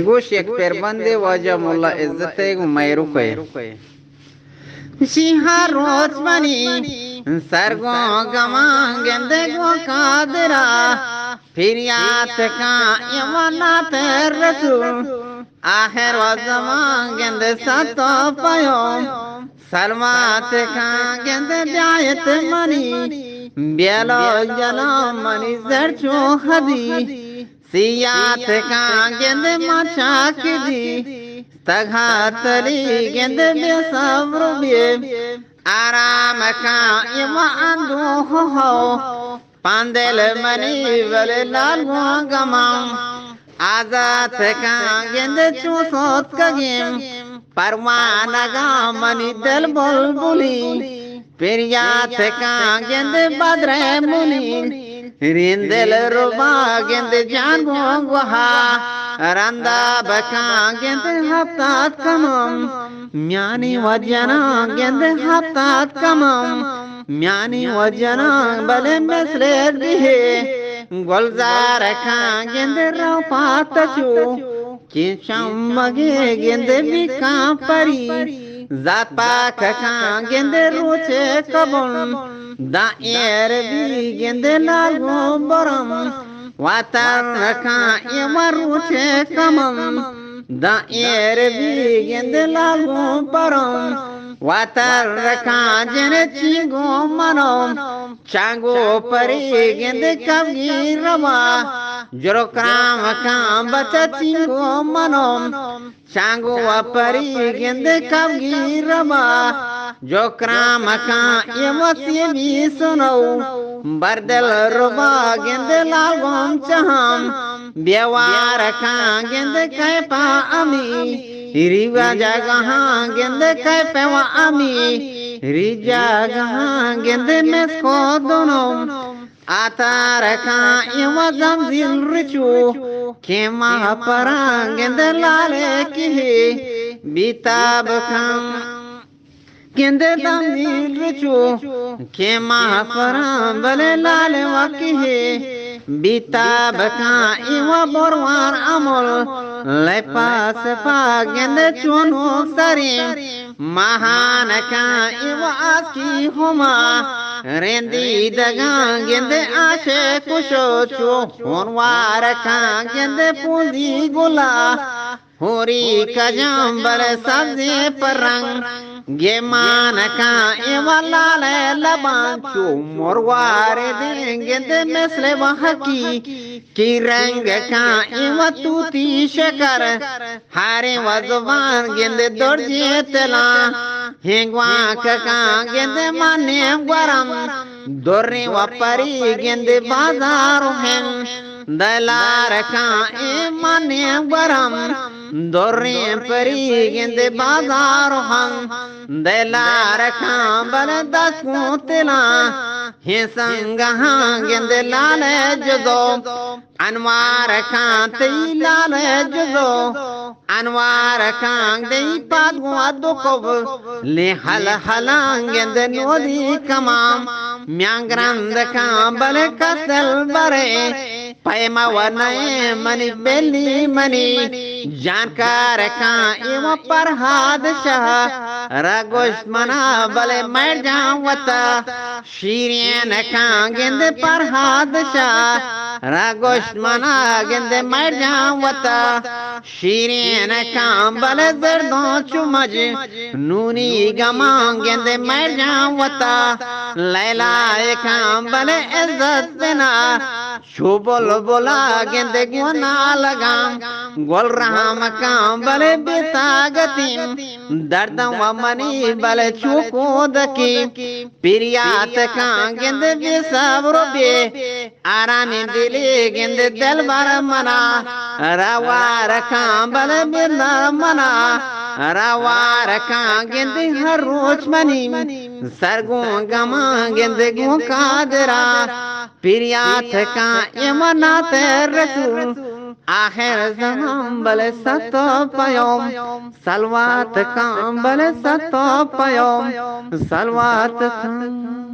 गोश एक पेरबंदे वाजा मुल्ला इज्जत मैरू कहे सिंहा रोज बनी सरगो गमा गेंदे गो कादरा फिर यात का यमनात रसू आखिर वजमा गेंदे सतो पयो सलमात का गेंदे ब्यायत मनी बेलो जलो मनी जरचो हदी सियात का गेंदे मचा दी तघातली गेंदे बेसब्र बे आराम का इमा अंदो हो पांदेल मनी बले लाल गमा आजाद का गेंदे चूसोत का गेम परवाना गा मनी दल बुलबुली पेरियात का गेंदे बद्रे मुनी रिंदल रुबा गेंदे जान गुहा रंदा बका गेंदे हफ्तात कमम म्यानी वजना गेंदे हफ्तात कमम म्यानी वजना बले मसले दिहे गुलजार का गेंदे रफात चो कि मगे गेंदे बिका परी जात पाक का गेंदे रोचे कबन दायर भी गेंदे लागो बरम वातर का ये रोचे कमम दायर भी गेंदे लागो बरम वातर का जने चिंगो मनो चांगो परी गेंदे कभी रवा जरो क्राम का बचा चिंगो मनो चांगो परी गेंदे कभी रवा जो क्राम का ये मसी भी सुनो बरदल रुबा गेंदे लागोम चहम व्यवहार का गेंदे कैपा अमी रिवा जगह गेंदे कैपेवा अमी रिजा जगह गेंदे में को दोनों आतार का ये वजम दिल रिचू केमा परा गेंदे लाले की बीताब खाम गेंदे दमिल रिचू केमा परा बले लाले वाकी बीता बका इवा बोरवार अमल लेपास पा गेंदे चुनो सरी महान का इवा आकी हुमा रेंदी दगा गेंदे आशे कुशो चो होनवार का गेंदे पूंजी गुला होरी कजम बल सब्जी पर रंग गे मान का इवा लाल लबांचो मोरवार दे गेंदे मसले वहकी की रंग का इवा तूती शकर हारे वजवान गेंदे दर्जे तला हेंगवा का गेंदे माने गरम दोरे वपरी गेंदे बाजार हैं दलार का ए माने गरम दोरे परी गेंदे बाजार हं दलार का बल दस तेला हे संग गेंदे लाल जदो अनवार का तई लाल जदो अनवार का दई पाद गुआदो को ले हल हलांग गेंदे नोदी कमाम म्यांग्रंद का बल कसल बरे पैमा वनए मनी बेली मनी जानकार का इवा पर हाद शाह रगोश मना बले मर जावता शीरियन का गेंदे पर हाद शाह रगोश मना गेंदे मर जावता शीरियन का बले दर्दों चुमज नूनी गमा गेंदे मर जावता लैला का बले इज्जत बिना शोबल बोला गेंदे गुना लगाम गोल राम का बले बेतागतिम दर्द व मनी बले चुको दकी पिरियात का गेंदे बेसब्र बे आरामी दिले गेंदे दिल भर मना रवार का बले बेदर मना रवार का गेंदे हर रोज मनी सरगो गमा गेंदे गो कादरा पिरियात का यमनात रसूल आखिर जमाम बले सतो पयोम सलवात का बले सतो पयोम सलवात का